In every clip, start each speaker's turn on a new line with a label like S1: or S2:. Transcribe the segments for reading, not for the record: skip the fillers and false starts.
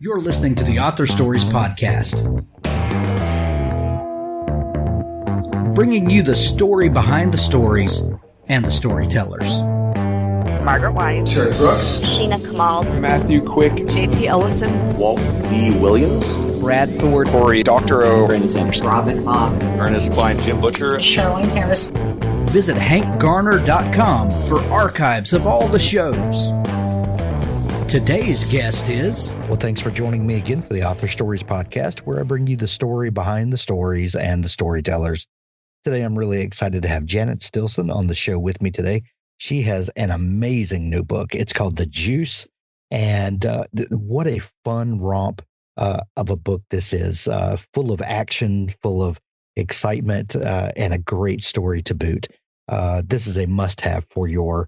S1: You're listening to the Author Stories Podcast, bringing you the story behind the stories and the storytellers.
S2: Margaret White,
S3: Terry Brooks,
S2: Sheena Kamal,
S4: Matthew Quick,
S2: JT Ellison,
S5: Walt D. Williams,
S4: Brad Ford, Corey, Dr. O,
S5: Brandon Sanderson,
S6: Robin Mott,
S5: Ernest Klein, Jim Butcher,
S6: Charlene Harris.
S1: Visit hankgarner.com for archives of all the shows. Today's guest is...
S7: Well, thanks for joining me again for the Author Stories Podcast, where I bring you the story behind the stories and the storytellers. Today, I'm really excited to have Janet Stilson on the show with me today. She has an amazing new book. It's called The Juice, and what a fun romp of a book this is, full of action, full of excitement, and a great story to boot. This is a must-have for your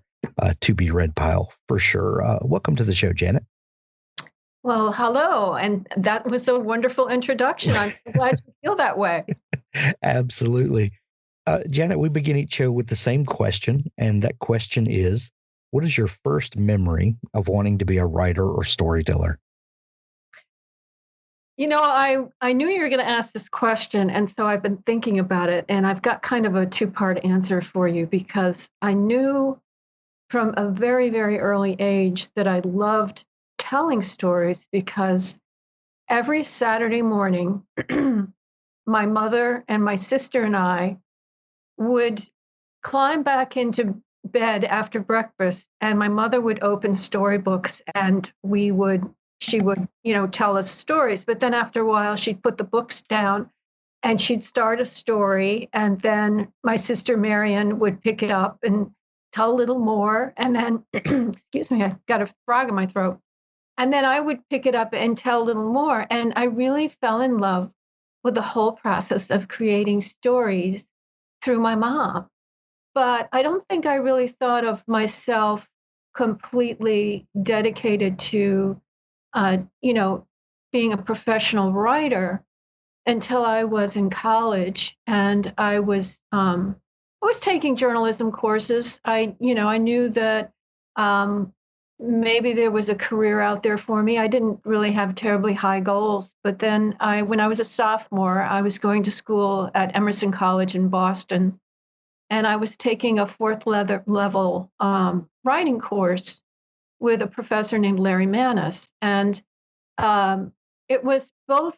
S7: to-be-read pile, for sure. Welcome to the show, Janet.
S8: Well, hello, and that was a wonderful introduction. I'm glad you feel that way.
S7: Absolutely. Janet, we begin each show with the same question, and that question is, what is your first memory of wanting to be a writer or storyteller?
S8: You know, I knew you were going to ask this question, and so I've been thinking about it, and I've got kind of a two-part answer for you, because I knew from a very, very early age that I loved telling stories, because every Saturday morning, my mother and my sister and I would climb back into bed after breakfast, and my mother would open storybooks, and she would, tell us stories. But then after a while, she'd put the books down and she'd start a story. And then my sister Marion would pick it up and tell a little more. And then, excuse me, I've got a frog in my throat. And then I would pick it up and tell a little more. And I really fell in love with the whole process of creating stories through my mom. But I don't think I really thought of myself completely dedicated to being a professional writer until I was in college, and I was taking journalism courses. I knew that maybe there was a career out there for me. I didn't really have terribly high goals, but then when I was a sophomore, I was going to school at Emerson College in Boston, and I was taking a fourth level writing course with a professor named Larry Manis. And it was both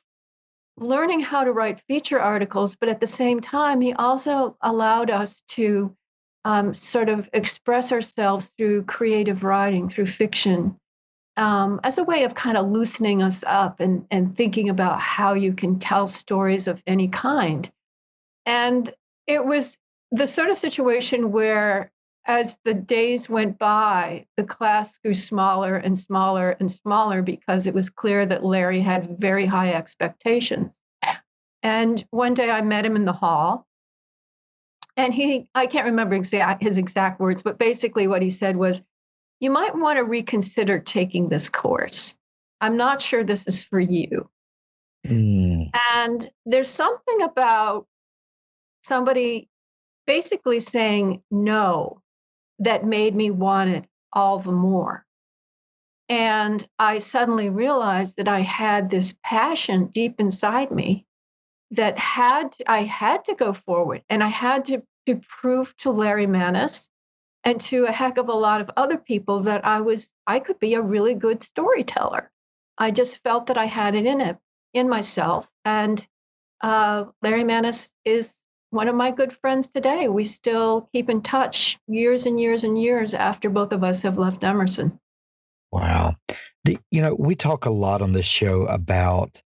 S8: learning how to write feature articles, but at the same time, he also allowed us to sort of express ourselves through creative writing, through fiction, as a way of kind of loosening us up and thinking about how you can tell stories of any kind. And it was the sort of situation where, as the days went by, the class grew smaller and smaller and smaller, because it was clear that Larry had very high expectations. And one day I met him in the hall, and I can't remember his exact words, but basically what he said was, "You might want to reconsider taking this course. I'm not sure this is for you." And there's something about somebody basically saying no that made me want it all the more. And I suddenly realized that I had this passion deep inside me that I had to go forward, and I had to prove to Larry Manis and to a heck of a lot of other people that I could be a really good storyteller. I just felt that I had it in myself. And Larry Manis is one of my good friends today. We still keep in touch years and years and years after both of us have left Emerson.
S7: Wow. We talk a lot on this show about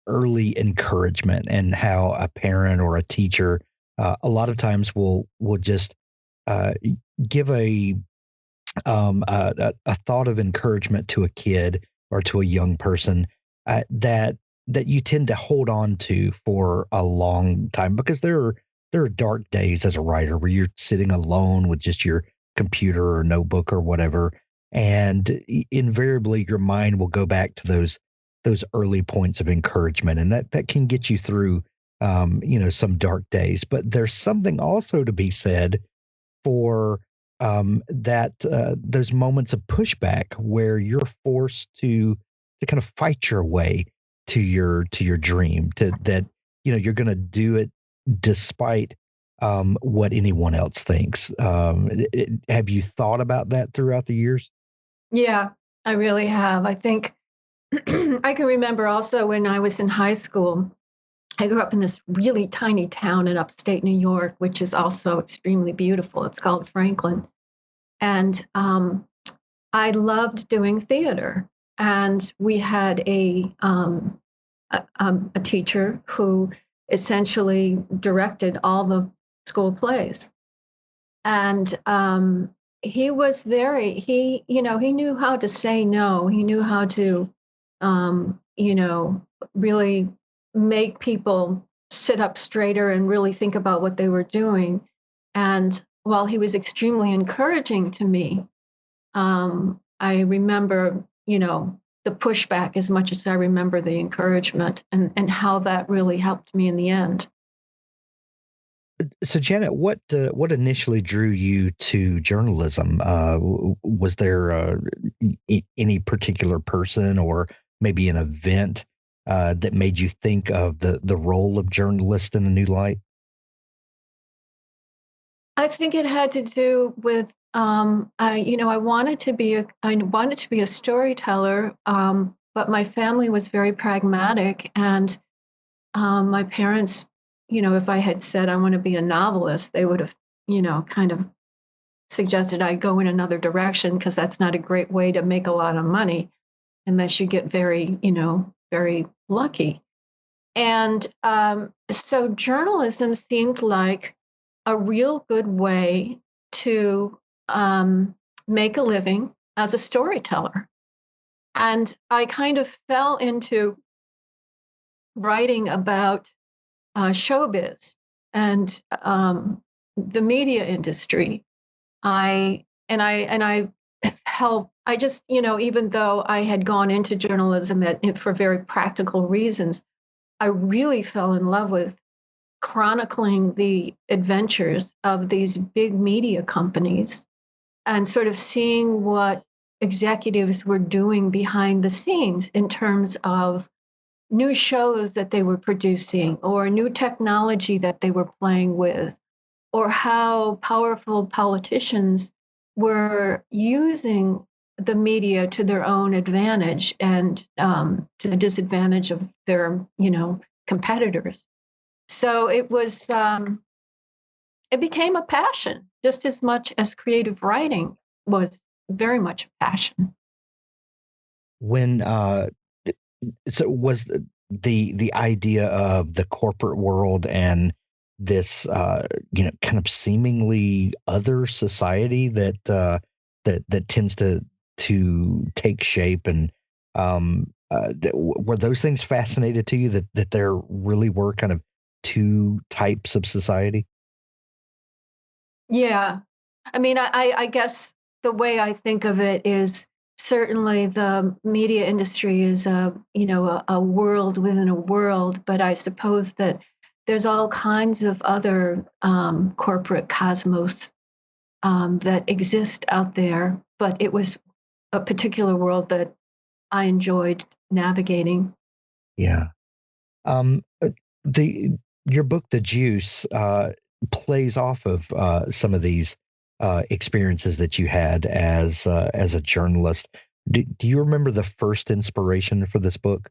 S7: early encouragement, and how a parent or a teacher a lot of times will just give a thought of encouragement to a kid or to a young person that you tend to hold on to for a long time, because there are dark days as a writer where you're sitting alone with just your computer or notebook or whatever, and invariably your mind will go back to those early points of encouragement, and that can get you through some dark days. But there's something also to be said for those moments of pushback where you're forced to to kind of fight your way to your dream, to that, you're going to do it despite what anyone else thinks. Have you thought about that throughout the years?
S8: Yeah, I really have. I think I can remember also when I was in high school, I grew up in this really tiny town in upstate New York, which is also extremely beautiful. It's called Franklin. And I loved doing theater. And we had a teacher who essentially directed all the school plays. And he was he knew how to say no. He knew how to, really make people sit up straighter and really think about what they were doing. And while he was extremely encouraging to me, I remember, the pushback as much as I remember the encouragement, and how that really helped me in the end.
S7: So, Janet, what initially drew you to journalism? Was there any particular person or maybe an event that made you think of the role of journalist in a new light?
S8: I think it had to do with I wanted to be a storyteller, but my family was very pragmatic, and my parents, if I had said I want to be a novelist, they would have, kind of suggested I go in another direction, because that's not a great way to make a lot of money unless you get very, very lucky. And so journalism seemed like a real good way to make a living as a storyteller. And I kind of fell into writing about showbiz and the media industry. I helped. I just, even though I had gone into journalism for very practical reasons, I really fell in love with chronicling the adventures of these big media companies and sort of seeing what executives were doing behind the scenes in terms of new shows that they were producing or new technology that they were playing with, or how powerful politicians were using the media to their own advantage and to the disadvantage of their, competitors. So it was, it became a passion just as much as creative writing was very much a passion.
S7: When so was the idea of the corporate world and this kind of seemingly other society that tends to take shape, and were those things fascinated to you, that there really were kind of two types of society?
S8: Yeah. I mean, I guess the way I think of it is certainly the media industry is a world within a world, but I suppose that there's all kinds of other corporate cosmos that exist out there, but it was a particular world that I enjoyed navigating.
S7: Yeah. Your book, The Juice, plays off of some of these experiences that you had as a journalist. Do you remember the first inspiration for this book?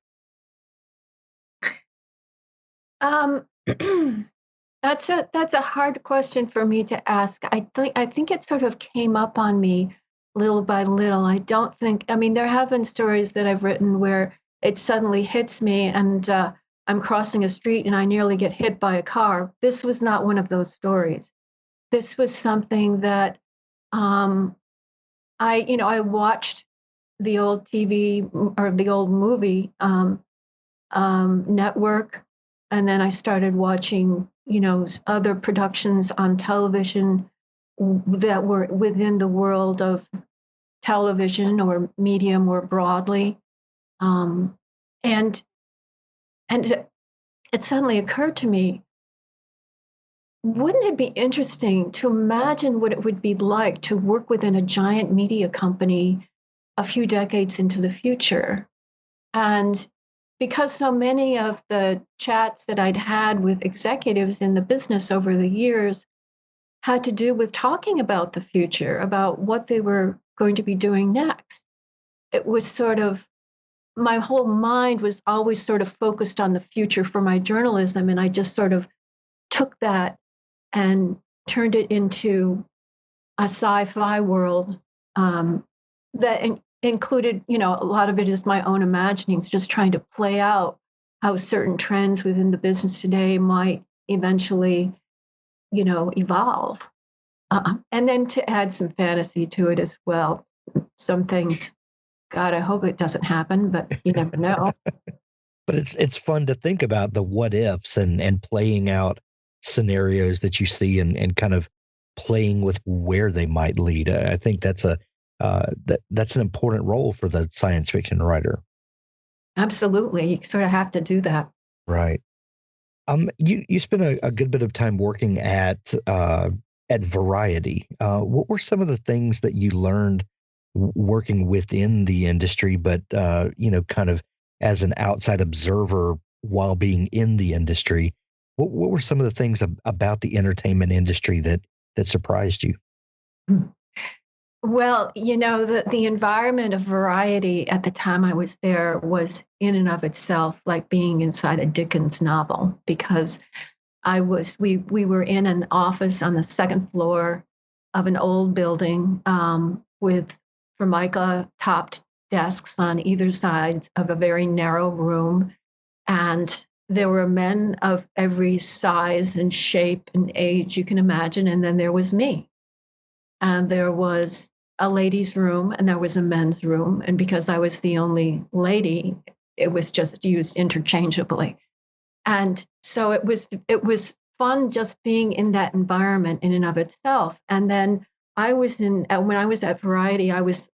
S8: That's a hard question for me to ask. I think it sort of came up on me little by little. I don't think. I mean, there have been stories that I've written where it suddenly hits me, and I'm crossing a street and I nearly get hit by a car. This was not one of those stories. This was something that I watched the old TV or the old movie network, and then I started watching other productions on television that were within the world of television or media more broadly, and it suddenly occurred to me, wouldn't it be interesting to imagine what it would be like to work within a giant media company a few decades into the future? And because so many of the chats that I'd had with executives in the business over the years had to do with talking about the future, about what they were going to be doing next. It was sort of, my whole mind was always sort of focused on the future for my journalism. And I just sort of took that and turned it into a sci-fi world that included, a lot of it is my own imaginings, just trying to play out how certain trends within the business today might eventually, evolve. And then to add some fantasy to it as well. Some things, God, I hope it doesn't happen, but you never know.
S7: But it's fun to think about the what ifs and playing out scenarios that you see and kind of playing with where they might lead. I think that's that's an important role for the science fiction writer. Absolutely.
S8: You sort of have to do that.
S7: Right. You spent a good bit of time working at Variety. What were some of the things that you learned working within the industry, but kind of as an outside observer while being in the industry? What were some of the things about the entertainment industry that surprised you?
S8: Well, the environment of Variety at the time I was there was in and of itself like being inside a Dickens novel, because we were in an office on the second floor of an old building with Formica topped desks on either side of a very narrow room. And there were men of every size and shape and age you can imagine. And then there was me. And there was a ladies' room and there was a men's room. And because I was the only lady, it was just used interchangeably. And so it was fun just being in that environment in and of itself. And then when I was at Variety, I was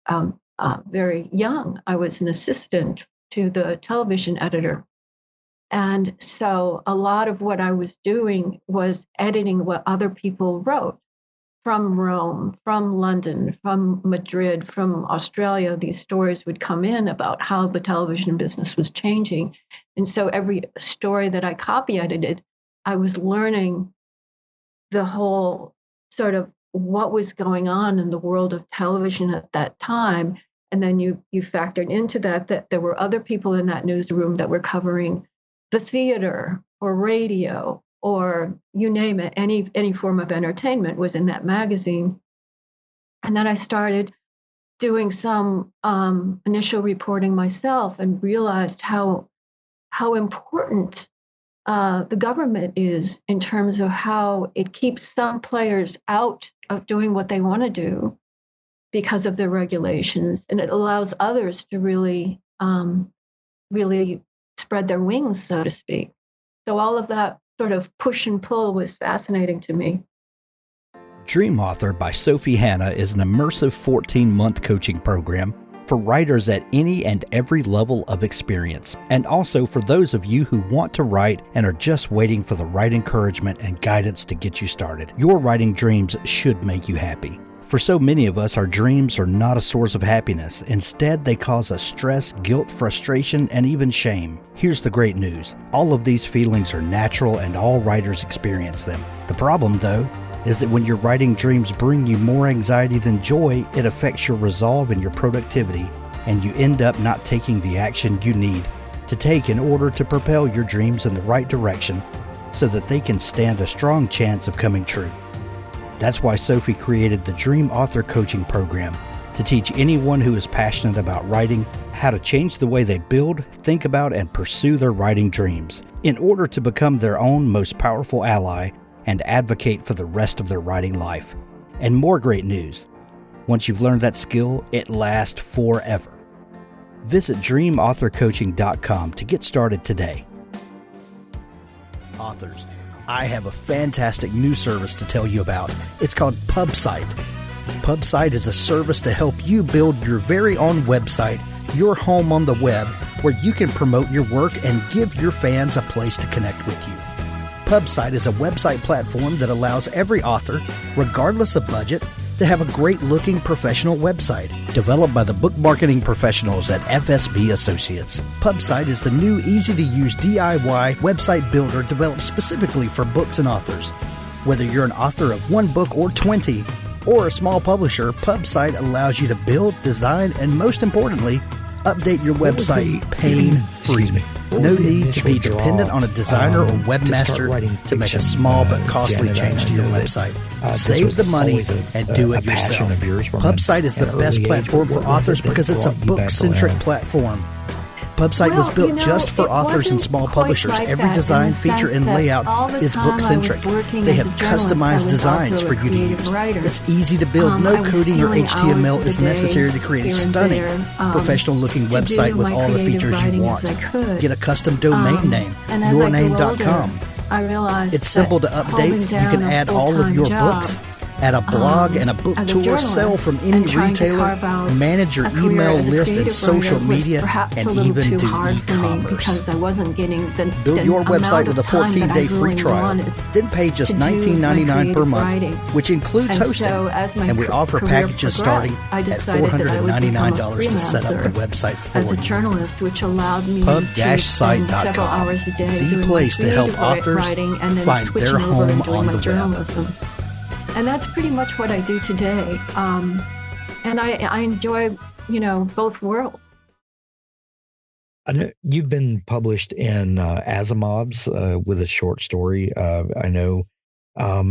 S8: very young. I was an assistant to the television editor. And so a lot of what I was doing was editing what other people wrote from Rome, from London, from Madrid, from Australia. These stories would come in about how the television business was changing. And so every story that I copy edited, I was learning the whole sort of what was going on in the world of television at that time. And then you factored into that there were other people in that newsroom that were covering the theater or radio or you name it, any form of entertainment was in that magazine. And then I started doing some initial reporting myself and realized how important the government is in terms of how it keeps some players out of doing what they want to do because of their regulations, and it allows others to really spread their wings, so to speak. So all of that sort of push and pull was fascinating to me.
S1: Dream Author by Sophie Hannah is an immersive 14-month coaching program for writers at any and every level of experience, and also for those of you who want to write and are just waiting for the right encouragement and guidance to get you started. Your writing dreams should make you happy. For so many of us, our dreams are not a source of happiness. Instead, they cause us stress, guilt, frustration, and even shame. Here's the great news. All of these feelings are natural and all writers experience them. The problem, though, is that when your writing dreams bring you more anxiety than joy, it affects your resolve and your productivity, and you end up not taking the action you need to take in order to propel your dreams in the right direction so that they can stand a strong chance of coming true. That's why Sophie created the Dream Author Coaching Program, to teach anyone who is passionate about writing how to change the way they build, think about, and pursue their writing dreams in order to become their own most powerful ally and advocate for the rest of their writing life. And more great news. Once you've learned that skill, it lasts forever. Visit dreamauthorcoaching.com to get started today. Authors, I have a fantastic new service to tell you about. It's called PubSite. PubSite is a service to help you build your very own website, your home on the web, where you can promote your work and give your fans a place to connect with you. PubSite is a website platform that allows every author, regardless of budget, to have a great-looking professional website developed by the book marketing professionals at FSB Associates. PubSite is the new, easy-to-use DIY website builder developed specifically for books and authors. Whether you're an author of one book or 20, or a small publisher, PubSite allows you to build, design, and most importantly, update your website pain-free. No need to be dependent on a designer or webmaster to make a small but costly change to your website. Save the money and do it yourself. PubSite is the best platform for authors because it's a book-centric platform. PubSite was built just for authors and small publishers. Every design, feature, and layout is book-centric. They have customized designs for you to use. It's easy to build. No coding or HTML is necessary to create a stunning, professional-looking website with all the features you want. Get a custom domain name, yourname.com. It's simple to update. You can add all of your books, add a blog and a book tour, sell from any retailer, manage your email list and social media, and even do e-commerce. Build your website with a 14-day free trial, then pay just $19.99 per month, which includes hosting. And we offer packages starting at $499 to set up the website for you. Pub-site.com, the place to help authors find their home on the web.
S8: And that's pretty much what I do today. And I enjoy, both worlds.
S7: I know you've been published in Asimov's with a short story. I know. How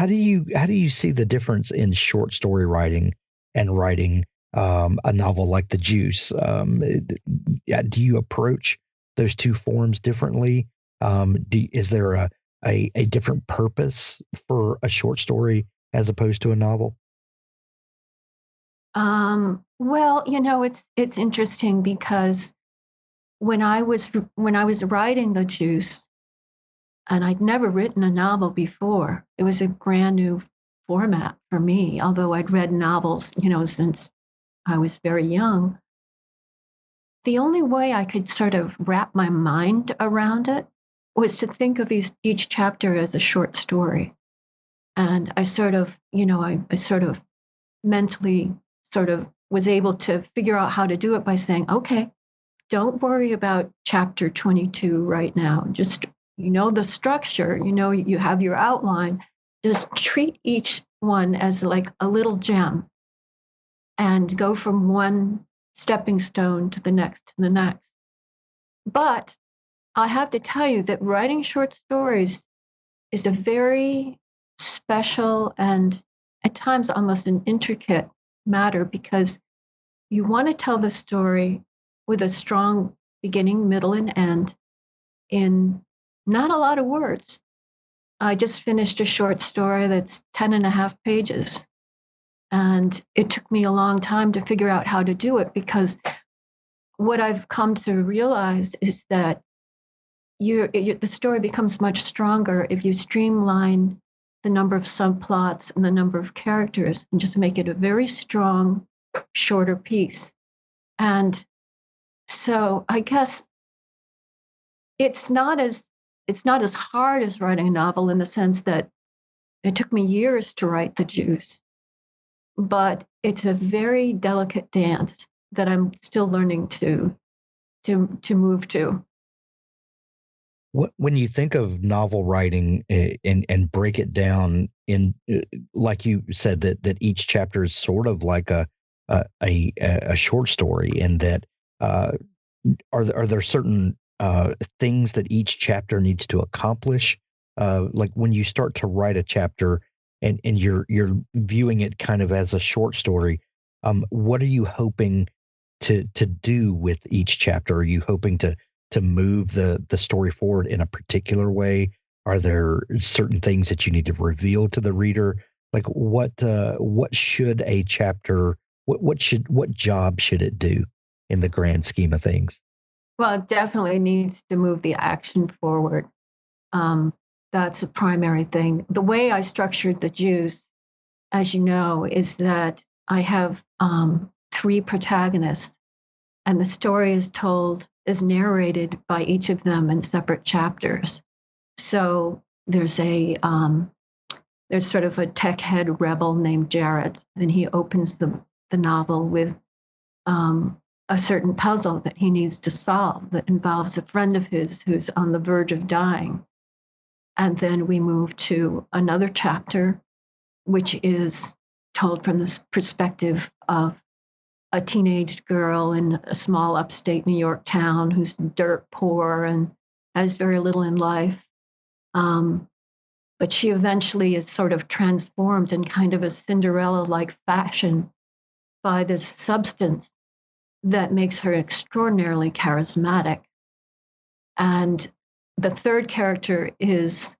S7: do you see the difference in short story writing and writing a novel like The Juice? Do you approach those two forms differently? Is there a different purpose for a short story as opposed to a novel?
S8: Well, it's interesting because when I was writing The Juice, and I'd never written a novel before, it was a brand new format for me, although I'd read novels, since I was very young. The only way I could sort of wrap my mind around it was to think of each chapter as a short story. And I sort of, I sort of mentally was able to figure out how to do it by saying, okay, don't worry about chapter 22 right now. Just, the structure, you have your outline. Just treat each one as like a little gem and go from one stepping stone to the next. But I have to tell you that writing short stories is a very special and at times almost an intricate matter because you want to tell the story with a strong beginning, middle, and end in not a lot of words. I just finished a short story that's 10 and a half pages. And it took me a long time to figure out how to do it because what I've come to realize is that the story becomes much stronger if you streamline the number of subplots and the number of characters and just make it a very strong, shorter piece. And so I guess it's not as hard as writing a novel in the sense that it took me years to write The Juice, but it's a very delicate dance that I'm still learning to move to.
S7: When you think of novel writing and break it down in, like you said, that each chapter is sort of like a short story, and that are there certain things that each chapter needs to accomplish? Like when you start to write a chapter and you're viewing it kind of as a short story, what are you hoping to do with each chapter? Are you hoping to move the story forward in a particular way? Are there certain things that you need to reveal to the reader? Like what should a chapter, what job should it do in the grand scheme of things?
S8: Well, it definitely needs to move the action forward. That's a primary thing. The way I structured The Juice, as you know, is that I have 3 protagonists, and the story is narrated by each of them in separate chapters. So there's a there's sort of a tech head rebel named Jarat, and he opens the novel with a certain puzzle that he needs to solve that involves a friend of his who's on the verge of dying. And then we move to another chapter, which is told from the perspective of a teenage girl in a small upstate New York town who's dirt poor and has very little in life. But she eventually is sort of transformed in kind of a Cinderella-like fashion by this substance that makes her extraordinarily charismatic. And the third character is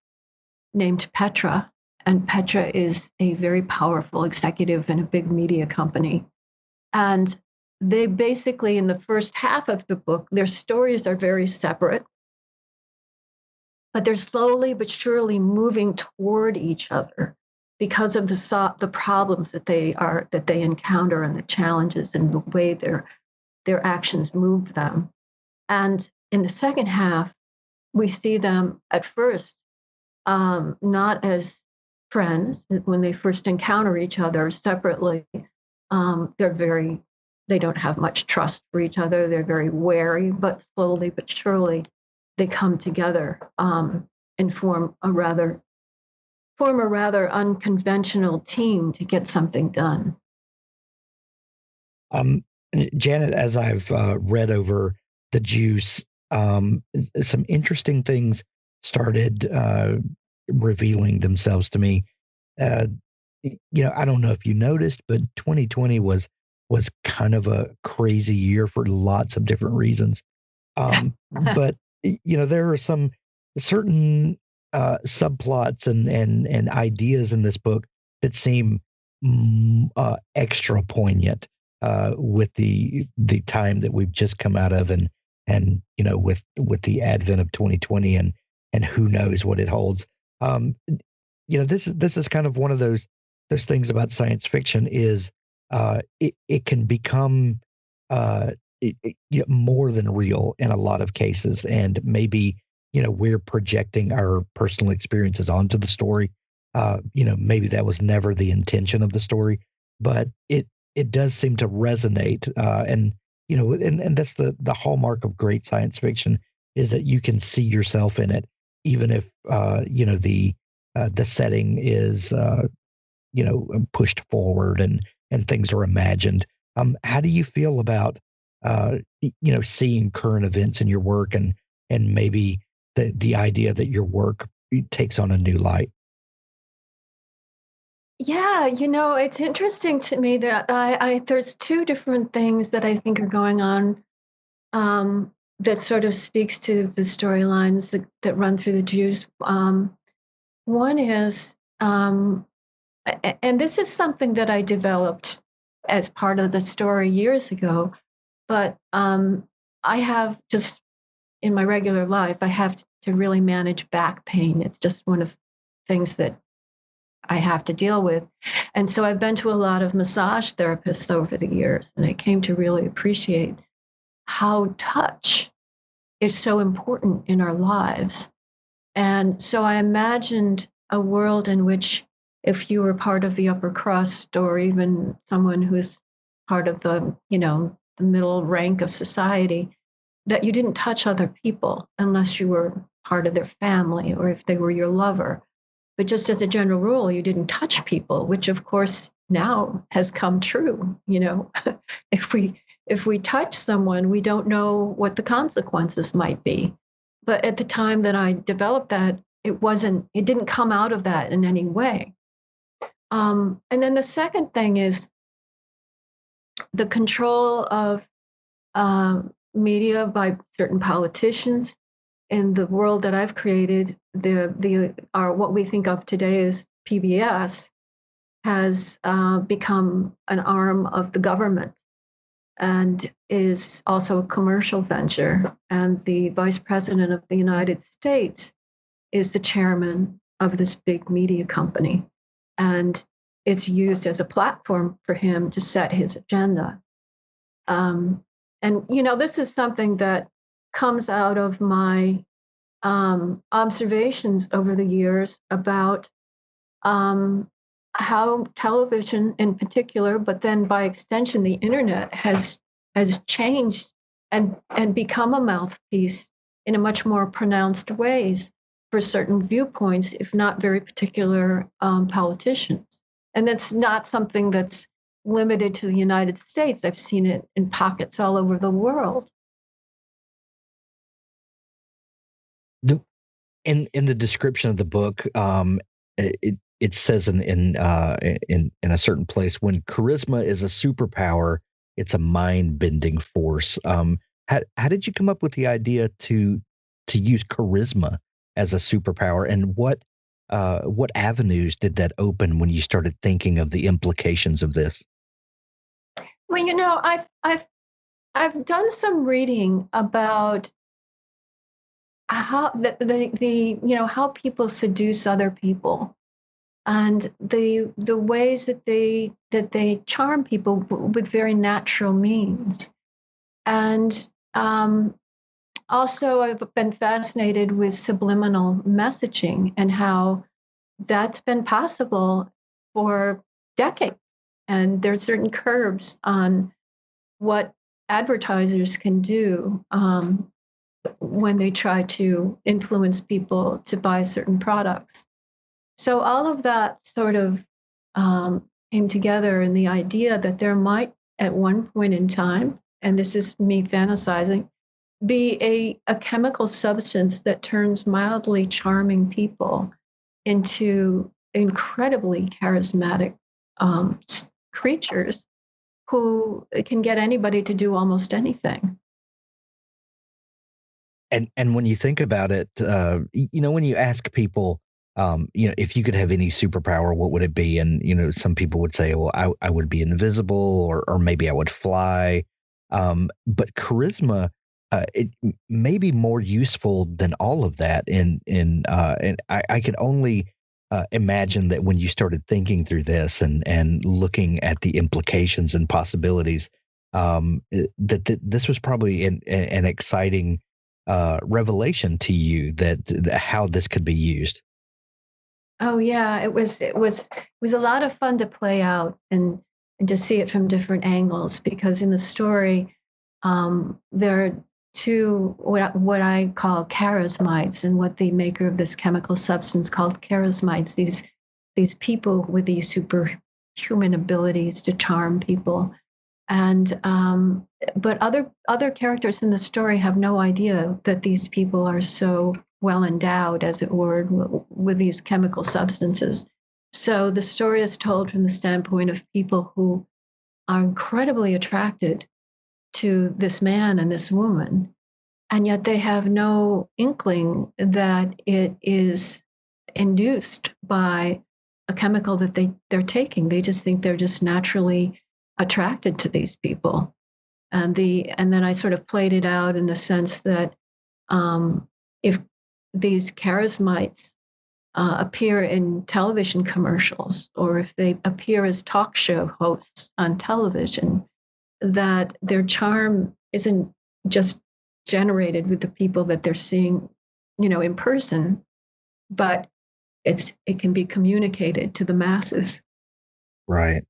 S8: named Petra, and Petra is a very powerful executive in a big media company. And they basically, in the first half of the book, their stories are very separate, but they're slowly but surely moving toward each other because of the problems that they encounter and the challenges and the way their actions move them. And in the second half, we see them at first not as friends. When they first encounter each other separately, they don't have much trust for each other. They're very wary, but slowly but surely they come together and form a rather unconventional team to get something done.
S7: Janet, as I've read over the juice, some interesting things started revealing themselves to me. I don't know if you noticed, but 2020 was kind of a crazy year for lots of different reasons. But there are some certain subplots and ideas in this book that seem extra poignant with the time that we've just come out of, and with the advent of 2020 and who knows what it holds. This is kind of one of those things about science fiction is it can become more than real in a lot of cases, and maybe we're projecting our personal experiences onto the story. Maybe that was never the intention of the story, but it does seem to resonate, and that's the hallmark of great science fiction, is that you can see yourself in it, even if the setting is pushed forward and things are imagined. How do you feel about seeing current events in your work and maybe the idea that your work takes on a new light?
S8: Yeah, it's interesting to me that there's two different things that I think are going on that sort of speaks to the storylines that run through the juice. One is, and this is something that I developed as part of the story years ago, but I have just in my regular life, I have to really manage back pain. It's just one of the things that I have to deal with. And so I've been to a lot of massage therapists over the years, and I came to really appreciate how touch is so important in our lives. And so I imagined a world in which if you were part of the upper crust or even someone who's part of the middle rank of society, that you didn't touch other people unless you were part of their family or if they were your lover. But just as a general rule, you didn't touch people, which of course now has come true. If we touch someone, we don't know what the consequences might be. But at the time that I developed that, it didn't come out of that in any way. And then the second thing is the control of media by certain politicians. In the world that I've created, what we think of today as PBS has become an arm of the government and is also a commercial venture. And the vice president of the United States is the chairman of this big media company. And it's used as a platform for him to set his agenda. And this is something that comes out of my observations over the years about how television in particular, but then by extension, the internet has changed and become a mouthpiece in a much more pronounced ways for certain viewpoints, if not very particular politicians. And that's not something that's limited to the United States. I've seen it in pockets all over the world.
S7: In the description of the book, it says in a certain place, when charisma is a superpower, it's a mind-bending force. How did you come up with the idea to use charisma as a superpower, and what avenues did that open when you started thinking of the implications of this?
S8: Well, I've done some reading about how how people seduce other people, and the ways that they charm people with very natural means. And also, I've been fascinated with subliminal messaging and how that's been possible for decades. And there's certain curves on what advertisers can do when they try to influence people to buy certain products. So all of that sort of came together in the idea that there might, at one point in time, and this is me fantasizing, be a chemical substance that turns mildly charming people into incredibly charismatic creatures who can get anybody to do almost anything.
S7: And when you think about it, when you ask people, if you could have any superpower, what would it be? And, some people would say, well, I would be invisible, or maybe I would fly. But charisma, it may be more useful than all of that. And I could only imagine that when you started thinking through this and looking at the implications and possibilities, that this was probably an exciting revelation to you that how this could be used.
S8: Oh yeah, it was a lot of fun to play out and to see it from different angles, because in the story there are two what I call charismites, and what the maker of this chemical substance called charismites, these people with these superhuman abilities to charm people. And but other characters in the story have no idea that these people are so well endowed, as it were, with these chemical substances. So the story is told from the standpoint of people who are incredibly attracted to this man and this woman, and yet they have no inkling that it is induced by a chemical that they're taking. They just think they're just naturally attracted to these people. And then I sort of played it out in the sense that if these charismites appear in television commercials, or if they appear as talk show hosts on television, that their charm isn't just generated with the people that they're seeing, in person, but it can be communicated to the masses.
S7: Right.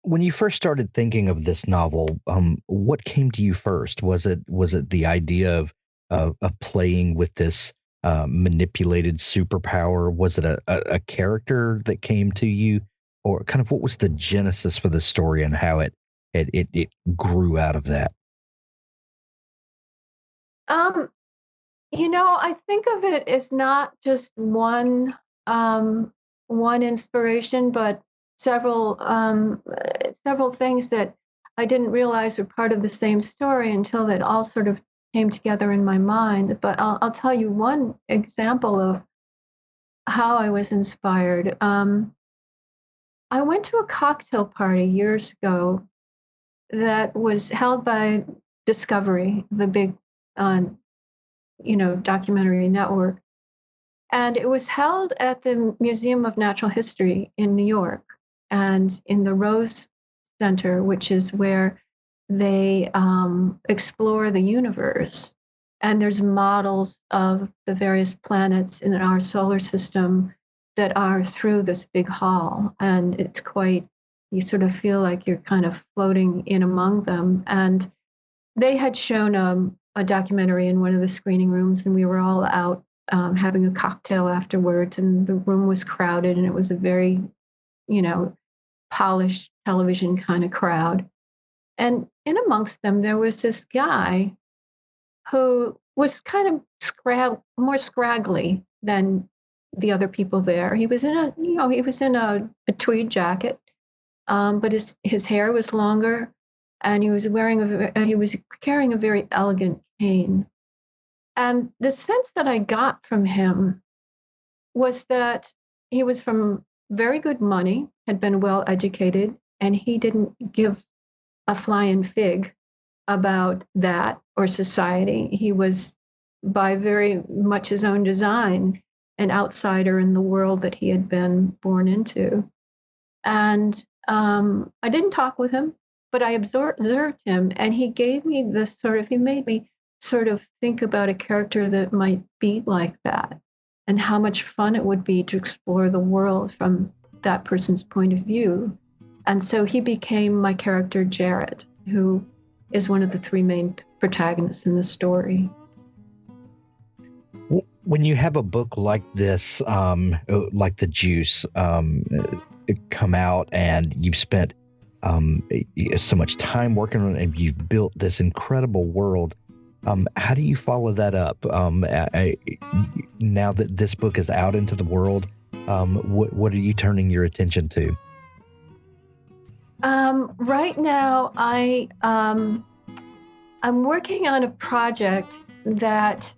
S7: When you first started thinking of this novel, what came to you first? Was it the idea of playing with this manipulated superpower? Was it a character that came to you, or kind of what was the genesis for the story and how it grew out of that?
S8: I think of it as not just one inspiration, but several things that I didn't realize were part of the same story until it all sort of came together in my mind. But I'll tell you one example of how I was inspired. I went to a cocktail party years ago that was held by Discovery, the big, documentary network. And it was held at the Museum of Natural History in New York, and in the Rose Center, which is where they explore the universe. And there's models of the various planets in our solar system that are through this big hall, and it's quite, you sort of feel like you're kind of floating in among them. And they had shown a documentary in one of the screening rooms, and we were all out having a cocktail afterwards, and the room was crowded, and it was a very, polished television kind of crowd. And in amongst them, there was this guy who was kind of more scraggly than the other people there. He was in a tweed jacket, but his hair was longer, and he was carrying a very elegant cane. And the sense that I got from him was that he was from very good money, had been well educated, and he didn't give a flying fig about that or society. He was, by very much his own design, an outsider in the world that he had been born into. And I didn't talk with him, but I observed him, and he made me sort of think about a character that might be like that, and how much fun it would be to explore the world from that person's point of view. And so he became my character, Jarat, who is one of the three main protagonists in the story.
S7: When you have a book like this, like The Juice, come out, and you've spent so much time working on it, and you've built this incredible world, how do you follow that up? Now that this book is out into the world, what are you turning your attention to?
S8: Right now, I'm working on a project that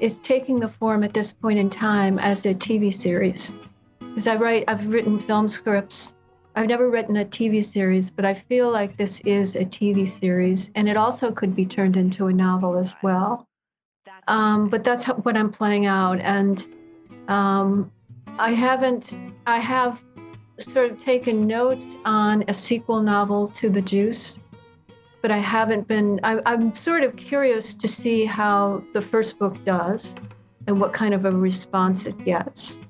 S8: is taking the form at this point in time as a TV series. Because I've written film scripts. I've never written a TV series, but I feel like this is a TV series, and it also could be turned into a novel as well. But that's what I'm playing out. And I have sort of taken notes on a sequel novel to The Juice, but I haven't been, I'm sort of curious to see how the first book does and what kind of a response it gets,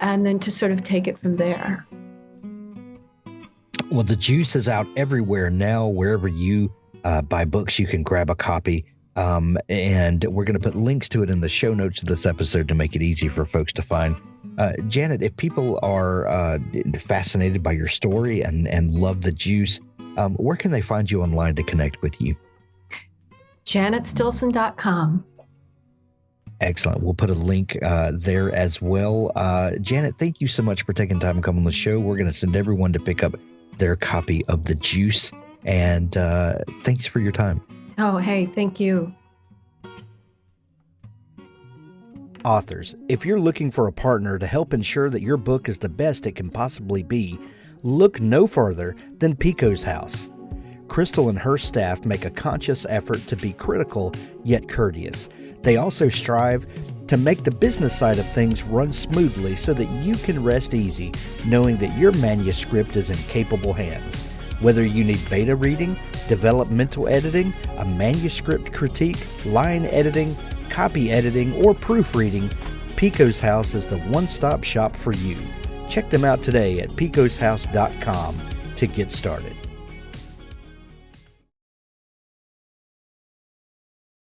S8: and then to sort of take it from there.
S7: Well, The Juice is out everywhere now. Wherever you buy books, you can grab a copy. And we're going to put links to it in the show notes of this episode to make it easy for folks to find. Janet, if people are fascinated by your story and love The Juice, where can they find you online to connect with you?
S8: JanetStilson.com.
S7: Excellent. We'll put a link there as well. Janet, thank you so much for taking time to come on the show. We're going to send everyone to pick up their copy of The Juice. And thanks for your time.
S8: Oh, hey, thank you.
S1: Authors, if you're looking for a partner to help ensure that your book is the best it can possibly be, look no further than Pico's House. Crystal and her staff make a conscious effort to be critical yet courteous. They also strive to make the business side of things run smoothly so that you can rest easy knowing that your manuscript is in capable hands. Whether you need beta reading, developmental editing, a manuscript critique, line editing, copy editing, or proofreading, Pico's House is the one-stop shop for you. Check them out today at picoshouse.com to get started.